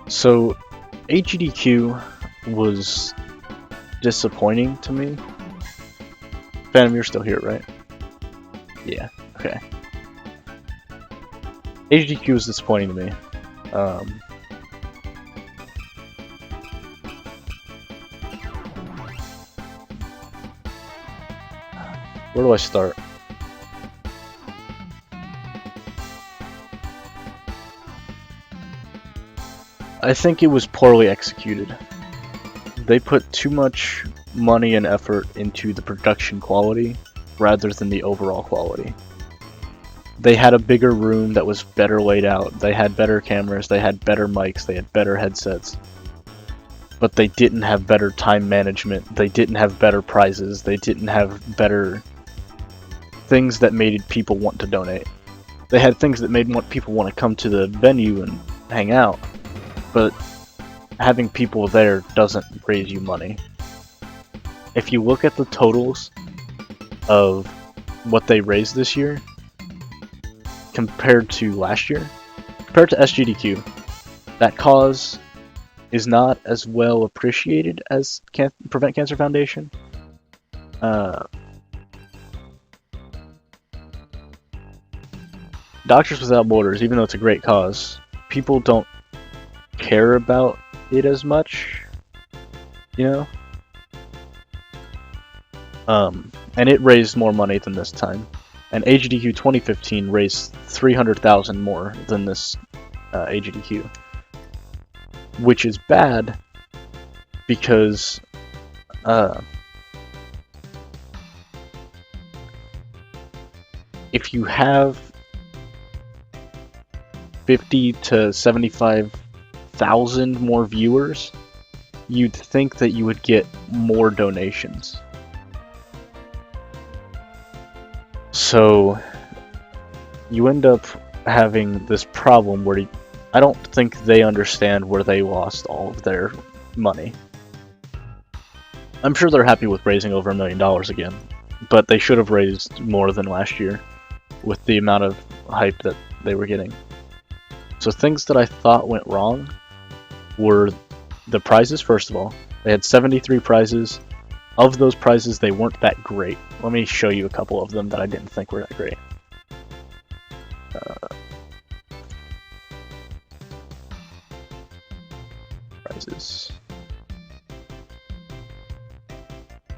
So, AGDQ was disappointing to me. Phantom, you're still here, right? Yeah, okay. AGDQ was disappointing to me. Where do I start? I think it was poorly executed. They put too much money and effort into the production quality rather than the overall quality. They had a bigger room that was better laid out, they had better cameras, they had better mics, they had better headsets. But they didn't have better time management, they didn't have better prizes, they didn't have better things that made people want to donate. They had things that made people want to come to the venue and hang out, but having people there doesn't raise you money. If you look at the totals of what they raised this year, compared to last year, compared to SGDQ, that cause is not as well appreciated as Prevent Cancer Foundation. Doctors Without Borders, even though it's a great cause, people don't care about it as much, you know? And it raised more money than this time. And AGDQ 2015 raised $300,000 more than this AGDQ. Which is bad, because if you have 50 to 75,000 more viewers, you'd think that you would get more donations. So you end up having this problem where I don't think they understand where they lost all of their money. I'm sure they're happy with raising over $1 million again, but they should have raised more than last year with the amount of hype that they were getting. So things that I thought went wrong were the prizes, first of all. They had 73 prizes. Of those prizes, they weren't that great. Let me show you a couple of them that I didn't think were that great. Prizes.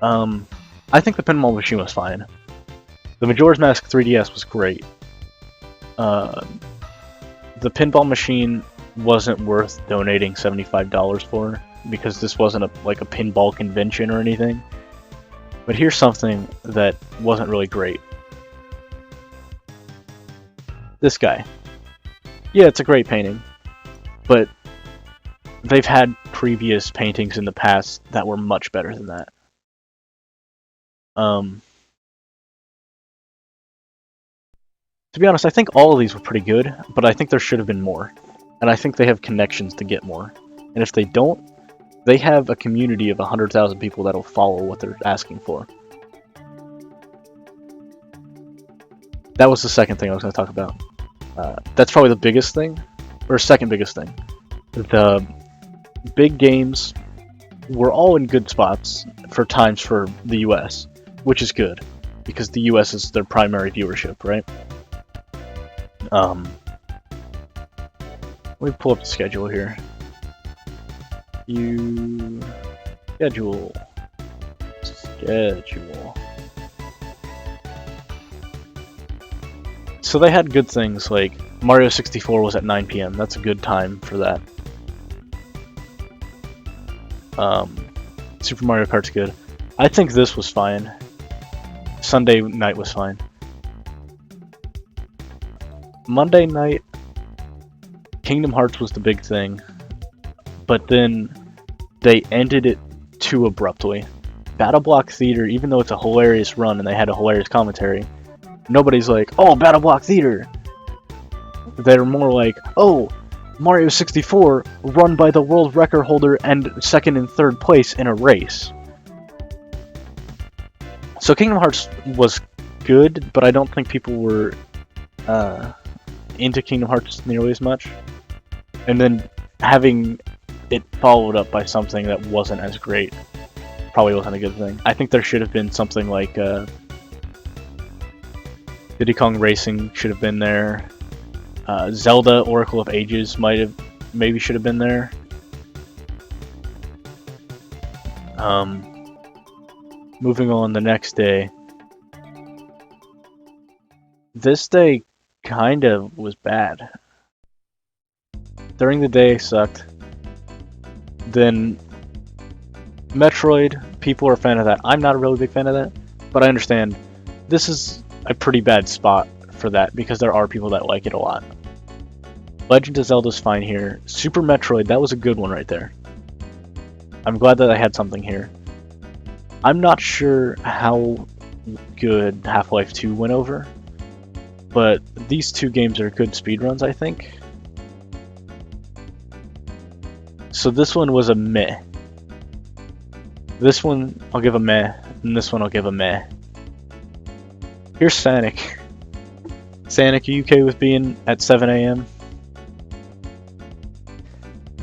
I think the pinball machine was fine. The Majora's Mask 3DS was great. The pinball machine wasn't worth donating $75 for, because this wasn't like a pinball convention or anything. But here's something that wasn't really great. This guy. Yeah, it's a great painting, but they've had previous paintings in the past that were much better than that. To be honest, I think all of these were pretty good, but I think there should have been more. And I think they have connections to get more. And if they don't, they have a community of 100,000 people that'll follow what they're asking for. That was the second thing I was going to talk about. That's probably the biggest thing, or second biggest thing. The big games were all in good spots for times for the US, which is good, because the US is their primary viewership, right? Let me pull up the schedule here. Schedule. So they had good things, like Mario 64 was at 9 PM. That's a good time for that. Super Mario Kart's good. I think this was fine. Sunday night was fine. Monday night, Kingdom Hearts was the big thing, but then they ended it too abruptly. Battle Block Theater, even though it's a hilarious run and they had a hilarious commentary, nobody's like, oh, Battle Block Theater! They're more like, oh, Mario 64 run by the world record holder and second and third place in a race. So Kingdom Hearts was good, but I don't think people were into Kingdom Hearts nearly as much. And then having it followed up by something that wasn't as great probably wasn't a good thing. I think there should have been something like Diddy Kong Racing should have been there. Zelda Oracle of Ages maybe should have been there. Moving on, the next day. This day kind of was bad. During the day sucked. Then Metroid, people are a fan of that. I'm not a really big fan of that, but I understand this is a pretty bad spot for that because there are people that like it a lot. Legend of Zelda's fine here. Super Metroid, that was a good one right there. I'm glad that I had something here. I'm not sure how good Half-Life 2 went over, but these two games are good speedruns, I think. So this one was a meh. This one I'll give a meh, and this one I'll give a meh. Here's Sonic. Sonic, are you okay with being at 7 AM?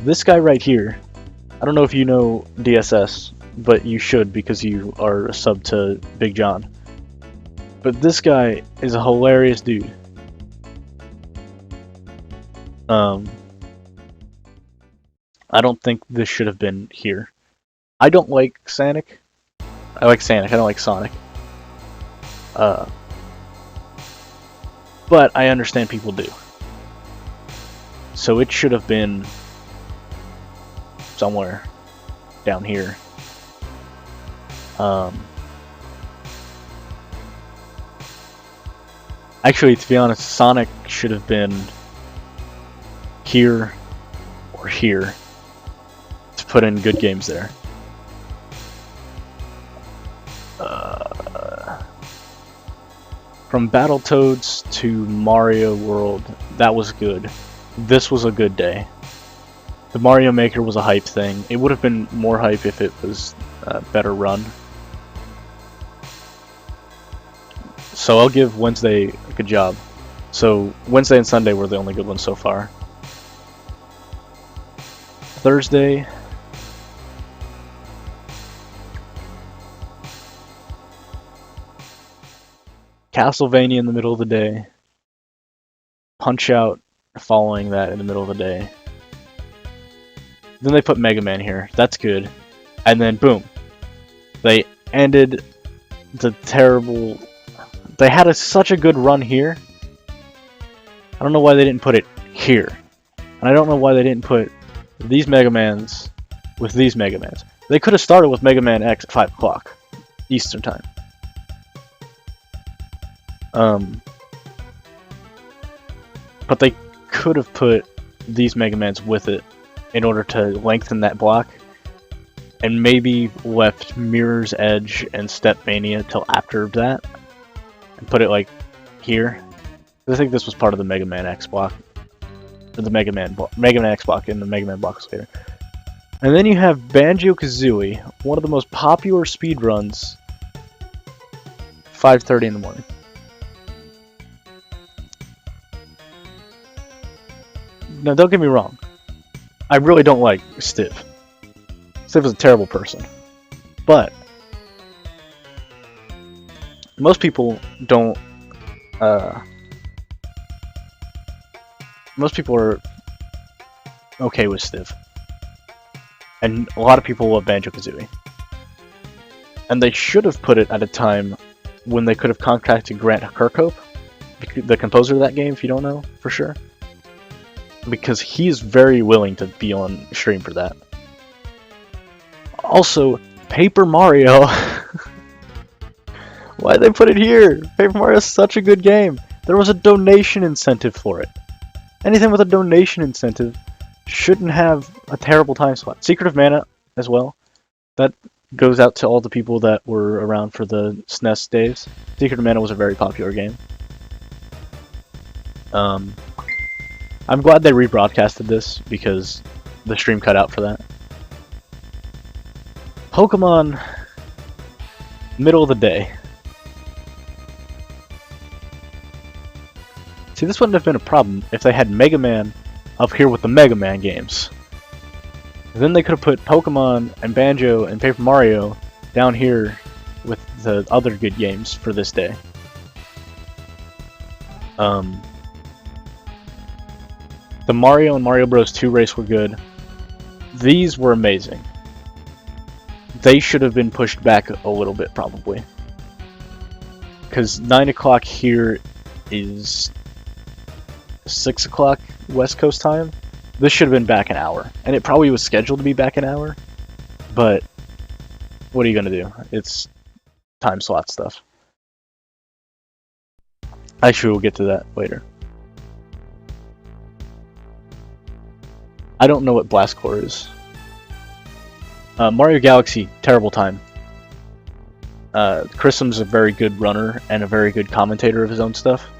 This guy right here, I don't know if you know DSS, but you should because you are a sub to Big John. But this guy is a hilarious dude. I don't think this should have been here. I don't like Sonic. I like Sonic, I don't like Sonic. But I understand people do. So it should have been somewhere down here. Actually, to be honest, Sonic should have been here or here to put in good games there. From Battletoads to Mario World, that was good. This was a good day. The Mario Maker was a hype thing. It would have been more hype if it was a better run. So I'll give Wednesday a good job. So Wednesday and Sunday were the only good ones so far. Thursday. Castlevania in the middle of the day. Punch-Out following that in the middle of the day. Then they put Mega Man here. That's good. And then boom. They ended the terrible... They had such a good run here. I don't know why they didn't put it here. And I don't know why they didn't put these Mega Mans with these Mega Mans. They could have started with Mega Man X at 5 o'clock Eastern Time. But they could have put these Mega Mans with it in order to lengthen that block, and maybe left Mirror's Edge and Step Mania till after that, and put it like here. I think this was part of the Mega Man X block, or the Mega Man X block in the Mega Man blocks later. And then you have Banjo-Kazooie, one of the most popular speedruns, 5:30 in the morning. Now, don't get me wrong. I really don't like Stiv. Stiv is a terrible person. But most people don't... most people are okay with Stiv. And a lot of people love Banjo-Kazooie. And they should have put it at a time when they could have contacted Grant Kirkhope, the composer of that game, if you don't know for sure. Because he's very willing to be on stream for that. Also, Paper Mario. Why'd they put it here? Paper Mario is such a good game. There was a donation incentive for it. Anything with a donation incentive shouldn't have a terrible time slot. Secret of Mana as well. That goes out to all the people that were around for the SNES days. Secret of Mana was a very popular game. I'm glad they rebroadcasted this because the stream cut out for that. Pokemon, middle of the day. See, this wouldn't have been a problem if they had Mega Man up here with the Mega Man games. Then they could have put Pokemon and Banjo and Paper Mario down here with the other good games for this day. The Mario and Mario Bros. 2 race were good. These were amazing. They should have been pushed back a little bit, probably. Because 9 o'clock here is 6 o'clock West Coast time. This should have been back an hour. And it probably was scheduled to be back an hour. But what are you going to do? It's time slot stuff. Actually, we'll get to that later. I don't know what Blast Core is. Mario Galaxy, terrible time. Chrisum's a very good runner and a very good commentator of his own stuff.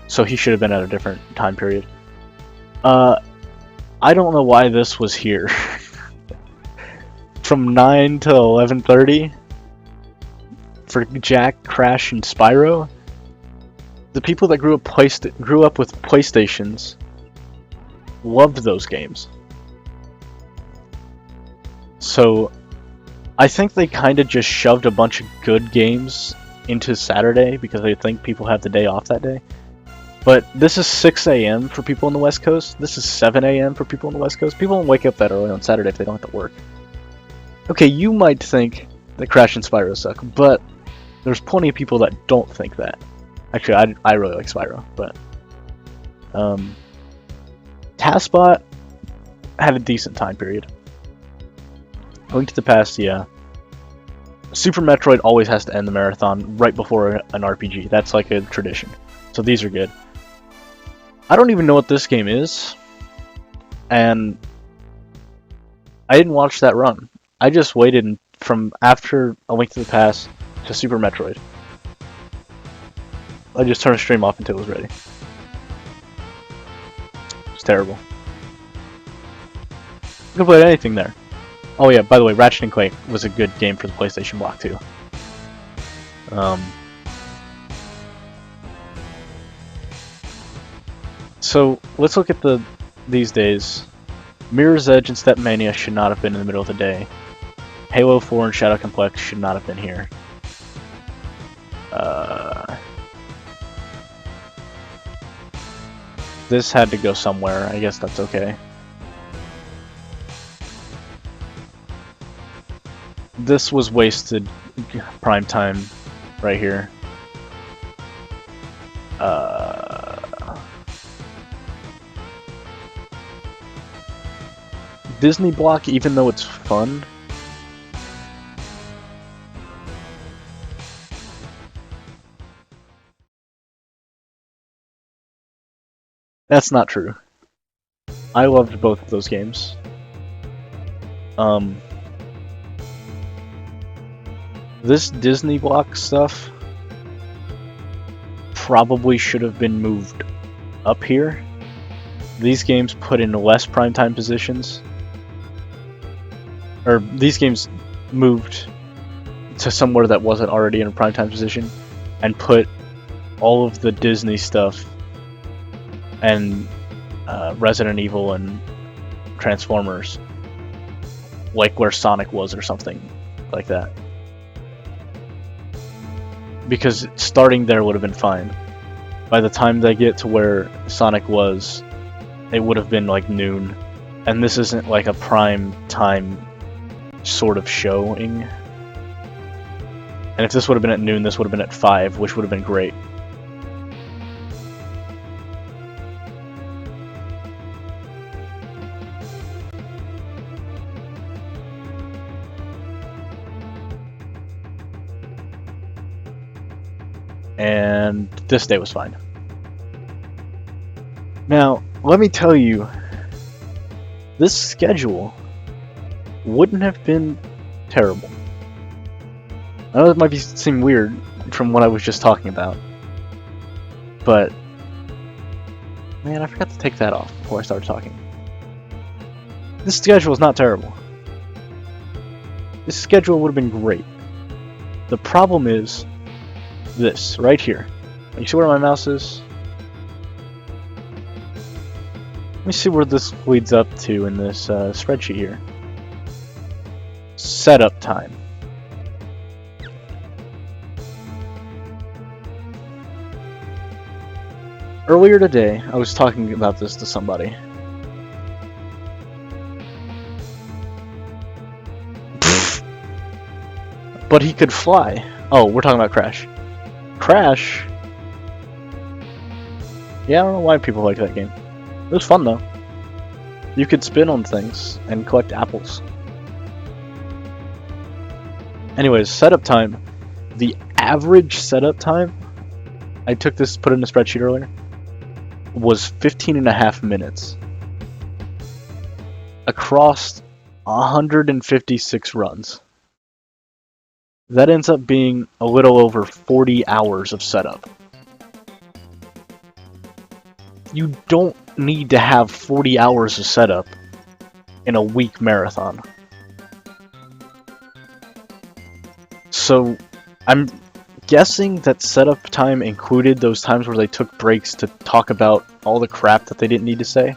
So he should have been at a different time period. I don't know why this was here. From 9 to 11:30 for Jack, Crash, and Spyro. The people that grew up with PlayStations loved those games. So I think they kind of just shoved a bunch of good games into Saturday because they think people have the day off that day. But this is 6 a.m. for people on the West Coast. This is 7 a.m. for people on the West Coast. People don't wake up that early on Saturday if they don't have to work. Okay, you might think that Crash and Spyro suck, but there's plenty of people that don't think that. Actually, I really like Spyro, but TASBot had a decent time period. Link to the Past, yeah. Super Metroid always has to end the marathon right before an RPG. That's like a tradition. So these are good. I don't even know what this game is, and I didn't watch that run. I just waited from after A Link to the Past to Super Metroid. I just turned the stream off until it was ready. It's terrible. You could play anything there. Oh yeah, by the way, Ratchet & Clank was a good game for the PlayStation Block too. So let's look at these days. Mirror's Edge and Step Mania should not have been in the middle of the day. Halo 4 and Shadow Complex should not have been here. This had to go somewhere. I guess that's okay. This was wasted prime time right here. Disney Block, even though it's fun, that's not true. I loved both of those games. This Disney Block stuff probably should have been moved up here. These games put in less primetime positions. Or these games moved to somewhere that wasn't already in a primetime position and put all of the Disney stuff and Resident Evil and Transformers like where Sonic was or something like that. Because starting there would have been fine. By the time they get to where Sonic was, it would have been like noon. And this isn't like a prime time sort of showing. And if this would have been at noon, this would have been at 5, which would have been great. And this day was fine. Now, let me tell you, this schedule wouldn't have been terrible. I know it might seem weird from what I was just talking about, but man, I forgot to take that off before I started talking. This schedule is not terrible. This schedule would have been great. The problem is this right here. You see where my mouse is? Let me see where this leads up to in this spreadsheet here. setup time. Earlier today, I was talking about this to somebody. But he could fly. Oh, we're talking about Crash. Crash? Yeah, I don't know why people like that game. It was fun though. You could spin on things and collect apples. Anyways, setup time. The average setup time, I took this, put it in a spreadsheet earlier, was 15.5 minutes. Across 156 runs. That ends up being a little over 40 hours of setup. You don't need to have 40 hours of setup in a week marathon. So, I'm guessing that setup time included those times where they took breaks to talk about all the crap that they didn't need to say.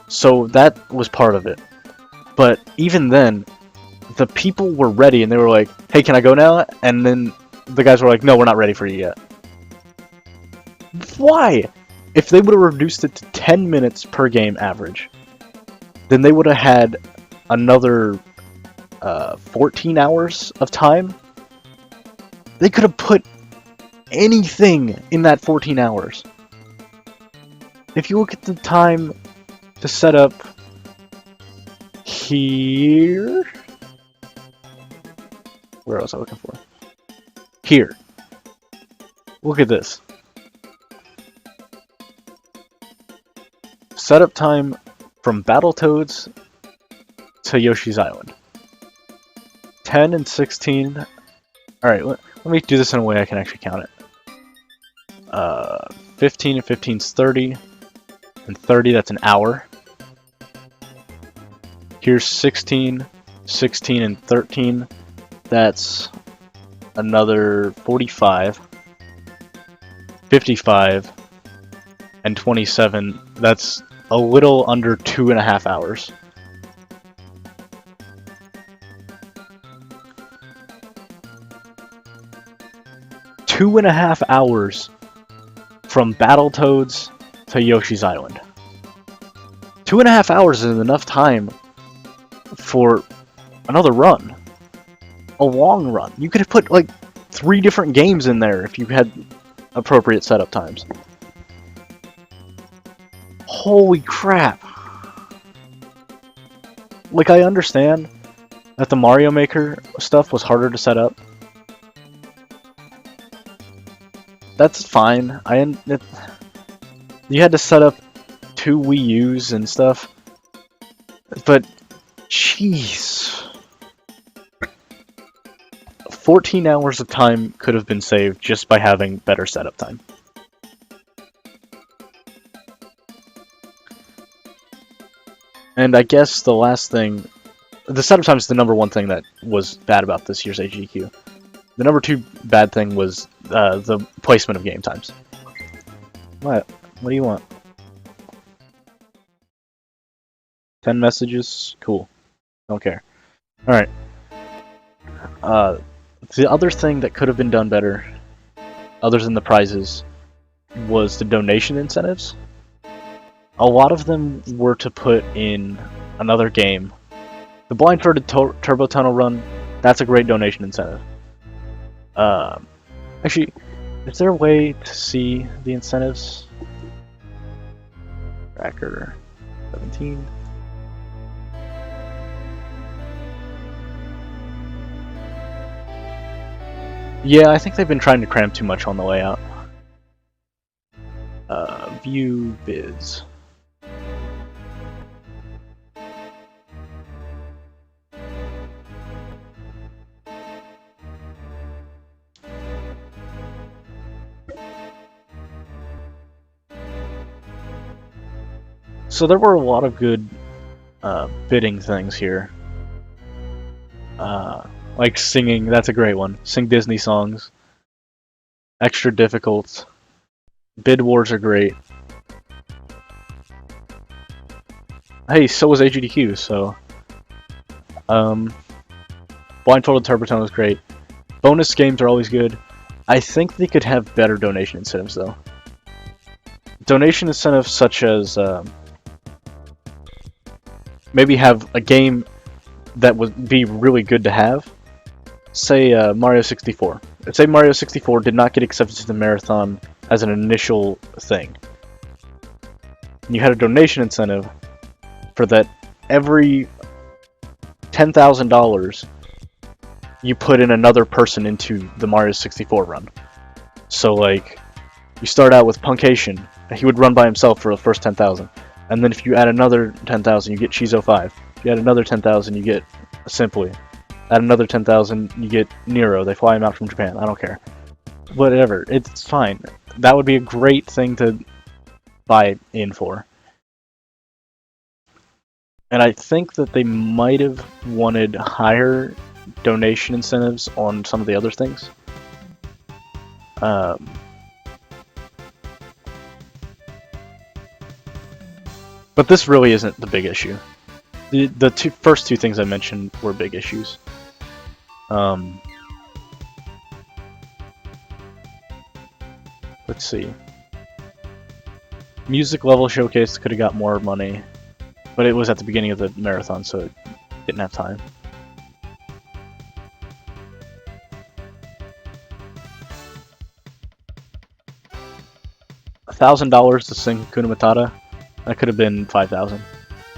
So that was part of it. But even then, the people were ready and they were like, hey, can I go now? And then the guys were like, no, we're not ready for you yet. Why? If they would have reduced it to 10 minutes per game average, then they would have had another 14 hours of time. They could have put anything in that 14 hours. If you look at the time to set up here... Where was I looking for? Here. Look at this. Setup time from Battletoads to Yoshi's Island. 10 and 16. Alright, let me do this in a way I can actually count it. 15 and 15 is 30. And 30, that's an hour. Here's 16, 16 and 13. That's another 45, 55, and 27. That's a little under 2.5 hours. Two and a half hours from Battletoads to Yoshi's Island. 2.5 hours is enough time for another run. A long run. You could have put like 3 different games in there if you had appropriate setup times. Holy crap. Like, I understand that the Mario Maker stuff was harder to set up. That's fine. You had to set up 2 Wii U's and stuff. But, jeez. 14 hours of time could have been saved just by having better setup time. And I guess the last thing... The setup time is the number one thing that was bad about this year's AGDQ. The number 2 bad thing was the placement of game times. What? What do you want? 10 messages? Cool. Don't care. Alright. The other thing that could have been done better, other than the prizes, was the donation incentives. A lot of them were to put in another game. The blindfolded Turbo Tunnel run, that's a great donation incentive. Actually, is there a way to see the incentives? Tracker 17. Yeah, I think they've been trying to cram too much on the layout. View bids. So there were a lot of good bidding things here. Like singing, that's a great one. Sing Disney songs. Extra difficult. Bid wars are great. Hey, so was AGDQ, so... Blindfolded Turboton was great. Bonus games are always good. I think they could have better donation incentives, though. Donation incentives such as maybe have a game that would be really good to have. Say Mario 64. Say Mario 64 did not get accepted to the marathon as an initial thing. And you had a donation incentive for that every $10,000 you put in another person into the Mario 64 run. So like, you start out with Punkation. He would run by himself for the first 10,000. And then if you add another 10,000, you get Shizo 5. If you add another 10,000, you get Simply. Add another 10,000, you get Nero. They fly him out from Japan. I don't care. Whatever. It's fine. That would be a great thing to buy in for. And I think that they might have wanted higher donation incentives on some of the other things. But this really isn't the big issue. The first two things I mentioned were big issues. Let's see. Music level showcase could have got more money, but it was at the beginning of the marathon, so it didn't have time. $1,000 to sing Hakuna Matata. That could have been 5,000.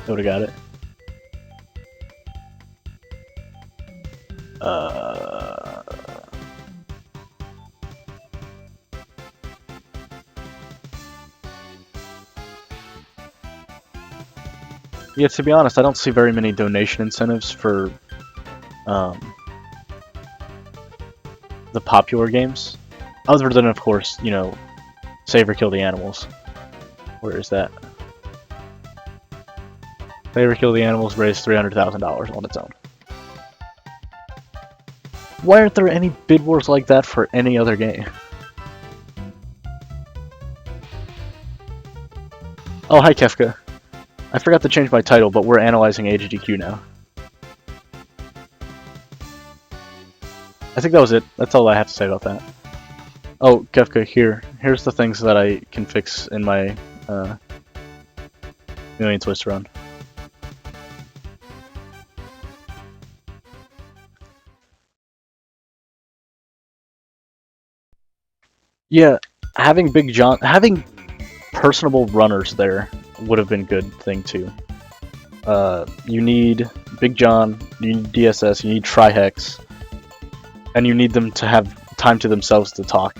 They would have got it. Yeah, to be honest, I don't see very many donation incentives for the popular games. Other than, of course, you know, Save or Kill the Animals. Where is that? Save or Kill the Animals raised $300,000 on its own. Why aren't there any bid wars like that for any other game? Oh, hi Kefka. I forgot to change my title, but we're analyzing AGDQ now. I think that was it. That's all I have to say about that. Oh, Kefka, here's the things that I can fix in my Million Twist run. Yeah, having personable runners there would have been a good thing too. You need Big John, you need DSS, you need Trihex, and you need them to have time to themselves to talk.